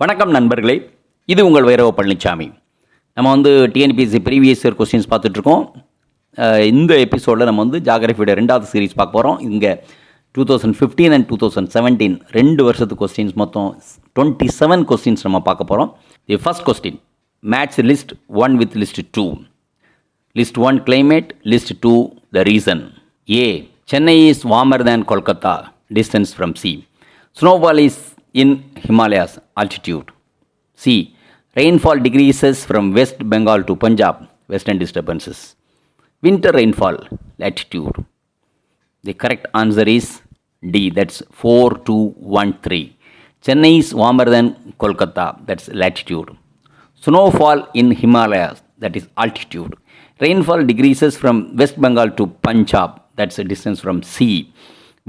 வணக்கம் நண்பர்களே, இது உங்கள் V.Palanichamy. நம்ம டிஎன்பிஎஸ்சி ப்ரீவியஸ் இயர் கொஸ்டின்ஸ் பார்த்துட்ருக்கோம். இந்த எபிசோடில் நம்ம ஜாகிரஃபியோட ரெண்டாவது சீரீஸ் பார்க்க போகிறோம். இங்கே 2015 அண்ட் 2017 2 வருஷத்து கொஸ்டின்ஸ் மொத்தம் 27 கொஸ்டின்ஸ் நம்ம பார்க்க போகிறோம். The first question, match list 1 with list 2. List 1 climate, list 2 the reason. A. Chennai is warmer than Kolkata, distance from sea. Snowfall is in Himalayas, altitude. C. Rainfall decreases from West Bengal to Punjab, western disturbances. Winter rainfall, latitude. The correct answer is D, that's 4213. Chennai is warmer than Kolkata, that's latitude. Snowfall in Himalayas, that is altitude. Rainfall decreases from West Bengal to Punjab, that's a distance from sea.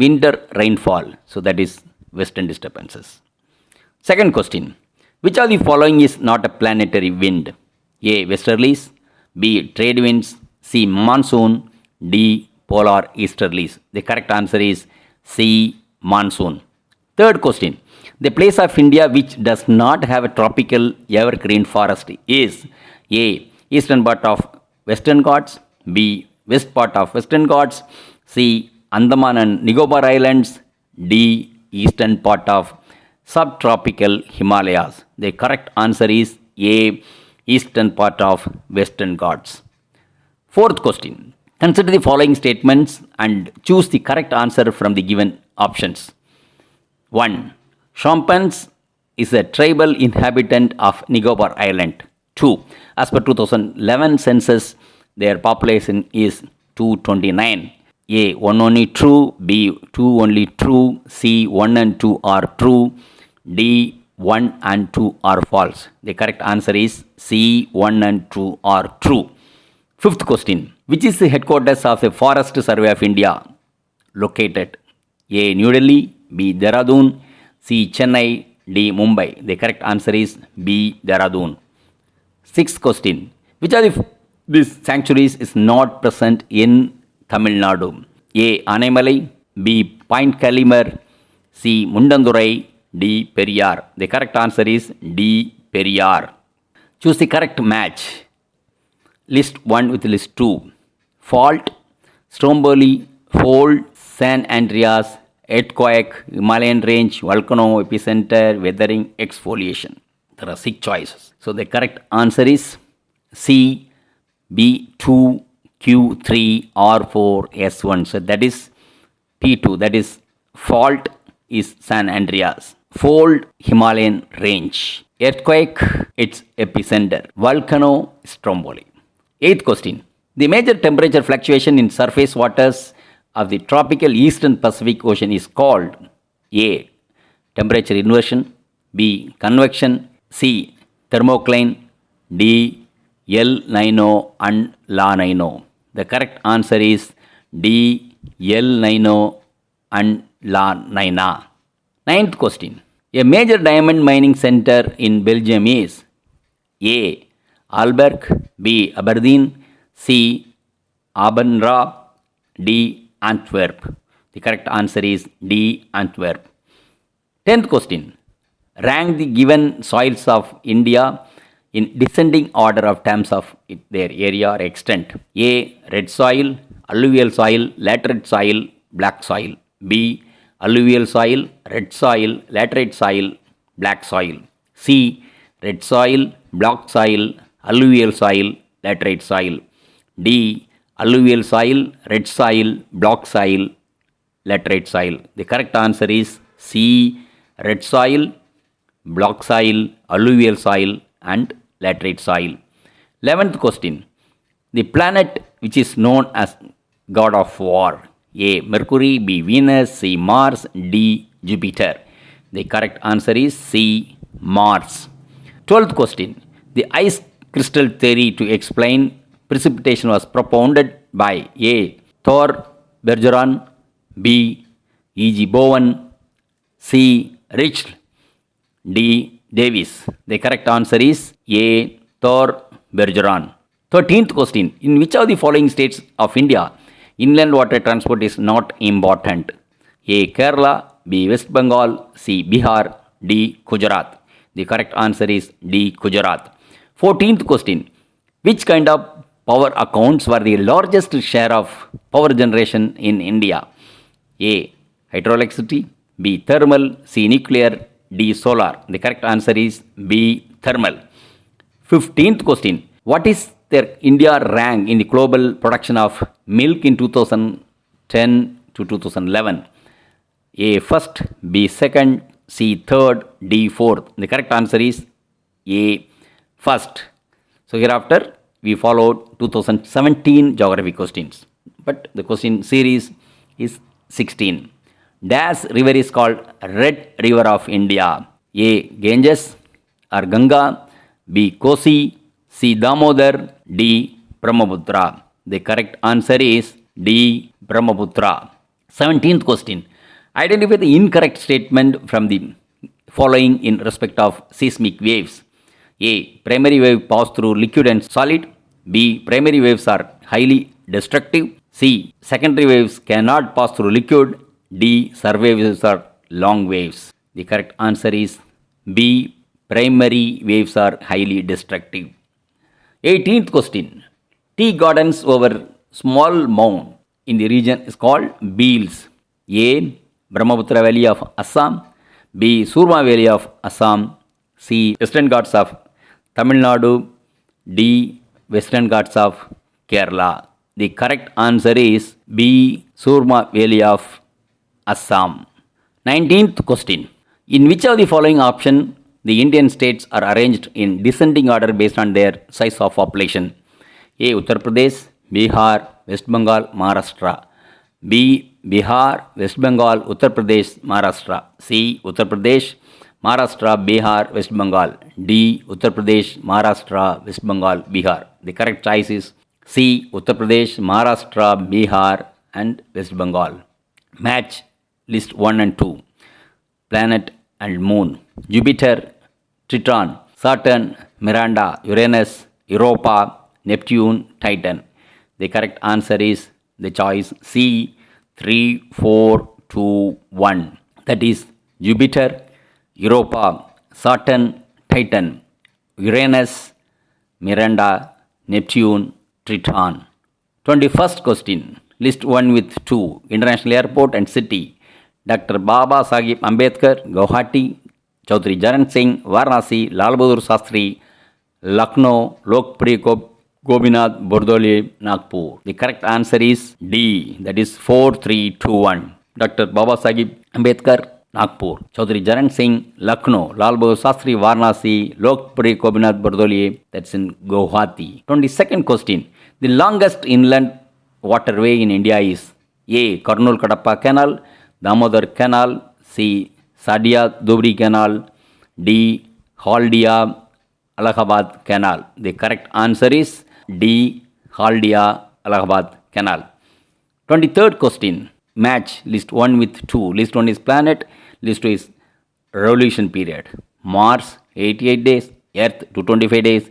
Winter rainfall, so that is western disturbances. Second question, which of the following is not a planetary wind? A. Westerlies, B. Trade winds, C. Monsoon, D. Polar easterlies. The correct answer is C. Monsoon. Third question, the place of India which does not have a tropical evergreen forest is A. Eastern part of Western Ghats, B. West part of Western Ghats, C. Andaman and Nicobar Islands, D. Eastern part of subtropical Himalayas. The correct answer is A. Eastern part of Western Ghats. Fourth question, consider the following statements and choose the correct answer from the given options. 1. Champans is a tribal inhabitant of Nicobar Island. 2. As per 2011 census, their population is 229. A. 1 only true, B. 2 only true, C. 1 and 2 are true, D. 1 and 2 are false. The correct answer is C. 1 and 2 are true. Fifth question, which is the headquarters of the Forest Survey of India located? A. New Delhi, B. Dehradun, C. Chennai, D. Mumbai. The correct answer is B. Dehradun. Sixth question, which of these sanctuaries is not present in Tamil Nadu? A. Anaimalai, B. Point Kalimar, C. Mundandurai, D. Periyar. The correct answer is D. Periyar. Choose the correct match. List 1 with list 2. Fault, Stromboli, Fold, San Andreas, earthquake, Himalayan range, volcano, epicenter, weathering, exfoliation. There are 6 choices. So the correct answer is C. B2, Q3, R4, S1. So that is P2. That is fault is San Andreas. Fold, Himalayan range. Earthquake, its epicenter. Volcano, Stromboli. Eighth question, the major temperature fluctuation in surface waters of the tropical eastern Pacific Ocean is called A. Temperature inversion, B. Convection, C. Thermocline, D. L90 and La90. The correct answer is D. L90 and La90. Ninth question, a major diamond mining center in Belgium is A. Aalborg, B. Aberdeen, C. Abenra, D. Antwerp. The correct answer is D. Antwerp. 10th question, rank the given soils of India in descending order of terms of their area or extent. A. Red soil, alluvial soil, laterite soil, black soil. B. Alluvial soil, red soil, laterite soil, black soil. C. Red soil, black soil, alluvial soil, laterite soil. D. Alluvial soil, red soil, black soil, laterite soil. The correct answer is C. Red soil, black soil, alluvial soil and laterite soil. 11th question, the planet which is known as god of war. A. Mercury, B. Venus, C. Mars, D. Jupiter. The correct answer is C. Mars. 12th question, the ice crystal theory to explain precipitation was propounded by A. Thor Bergeron, B. E.G. Bowen, C. Rich, D. Davis. The correct answer is A. Thor Bergeron. 13th question, in which of the following states of India inland water transport is not important? A. Kerala, B. West Bengal, C. Bihar, D. Gujarat. The correct answer is D. Gujarat. 14th question. Which kind of power accounts for the largest share of power generation in India? A. Hydroelectricity. B. Thermal. C. Nuclear. D. Solar. The correct answer is B. Thermal. 15th question. What is their India rank in the global production of milk in 2010 to 2011? A. First. B. Second. C. Third. D. Fourth. The correct answer is A. First. So hereafter we followed 2017 geography questions. But the question series is 16. Dash river is called Red River of India. A. Ganges or Ganga. B. Kosi. C. Damodar. D. Brahmaputra. The correct answer is D. Brahmaputra. 17th question. Identify the incorrect statement from the following in respect of seismic waves. A. Primary wave pass through liquid and solid. B. Primary waves are highly destructive. C. Secondary waves cannot pass through liquid. D. Surface waves are long waves. The correct answer is B. Primary waves are highly destructive. 18th question. Tea gardens over small mound in the region is called Beals. A. Brahmaputra Valley of Assam. B. Surma Valley of Assam. C. Western Ghats of Tamil Nadu. D. Western Ghats of Kerala. The correct answer is B. Surma Valley of Assam. 19th question. In which of the following option the Indian states are arranged in descending order based on their size of population? A. Uttar Pradesh, Bihar, West Bengal, Maharashtra. B. Bihar, West Bengal, Uttar Pradesh, Maharashtra. C. Uttar Pradesh, Maharashtra, Bihar, West Bengal. D. Uttar Pradesh, Maharashtra, West Bengal, Bihar. The correct choice is C. Uttar Pradesh, Maharashtra, Bihar and West Bengal. Match list 1 and 2. Planet and moon. Jupiter, Triton, Saturn, Miranda, Uranus, Europa, Neptune, Titan. The correct answer is the choice C. 3, 4, 2, 1. That is Jupiter, Europa, Saturn, Titan, Uranus, Miranda, Neptune, Triton. 21st question. List 1 with 2. International airport and city. Dr. Baba Sahib Ambedkar, Guwahati. Chaudhary Charan Singh, Varanasi. Lal Bahadur Shastri, Lucknow. Lokpriya Gopinath Bordoli, Nagpur. The correct answer is D. That is 4, 3, 2, 1. Dr. Baba Sahib Ambedkar, Nagpur. Chaudhary Charan Singh, Lucknow. Lal Bahadur Shastri, Varanasi. Lokpriya Gopinath Bordoli, that's in Guwahati. 22nd question. The longest inland waterway in India is A. Kurnool Kadapa Canal, Damodar Canal. C. Sadia Dubri Canal. D. Haldia Allahabad Canal. The correct answer is D. Haldia Allahabad Canal. 23rd question. Match list 1 with 2. List 1 is planet. List 2 is revolution period. Mars 88 days. Earth 225 days.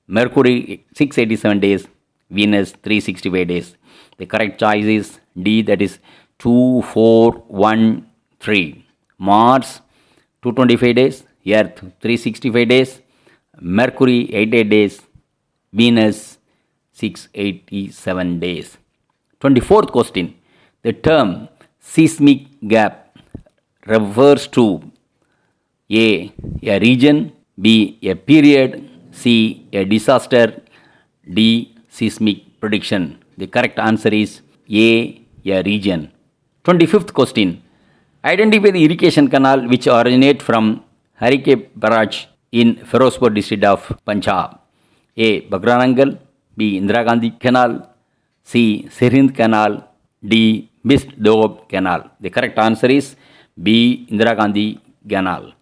Mercury 687 days. Venus 365 days. The correct choice is D. That is 2, 4, 1, 3. Mars 225 days. Earth 365 days. Mercury 88 days. Venus 687 days. 24th question. The term seismic gap refers to A. A region. B. A period. C. A disaster. D. Seismic prediction. The correct answer is A. A region. 25th question. Identify the irrigation canal which originate from Harike Barrage in Firozpur district of Punjab. A. Bagranangal. B. Indira Gandhi Canal. C. Sirhind Canal. D. Bist Doab Canal. The correct answer is B. Indira Gandhi Canal.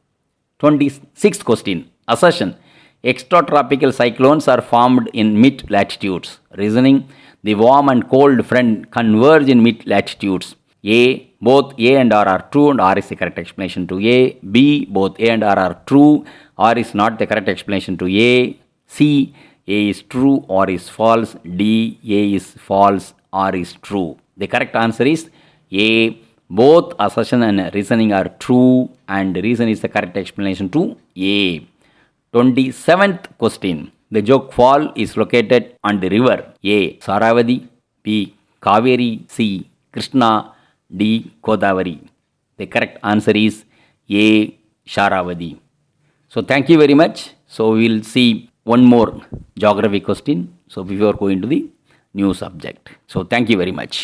26th question. Assertion. Extratropical cyclones are formed in mid latitudes. Reasoning. The warm and cold front converge in mid latitudes. A. Both A and R are true and R is the correct explanation to A. B. Both A and R are true. R is not the correct explanation to A. C. A is true, R is false. D. A is false, R is true. The correct answer is A. Both assertion and reasoning are true and reason is the correct explanation to A. 27th question. The jog fall is located on the river A. Saravadi, B. Kaveri, C. Krishna, D. Godavari. The correct answer is A. Sharavadi. So thank you very much. So we will see one more geography question. So before going to the new subject. So thank you very much.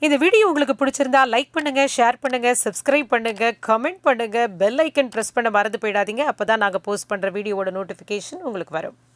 இந்த video உங்களுக்கு பிடிச்சிருந்தா like பண்ணுங்க, share பண்ணுங்க, subscribe பண்ணுங்க, comment பண்ணுங்க, bell icon press பண்ண மறந்து போயிடாதீங்க. அப்பதான் நாங்க போஸ்ட் பண்ற வீடியோவோட நோட்டிஃபிகேஷன் உங்களுக்கு வரும்.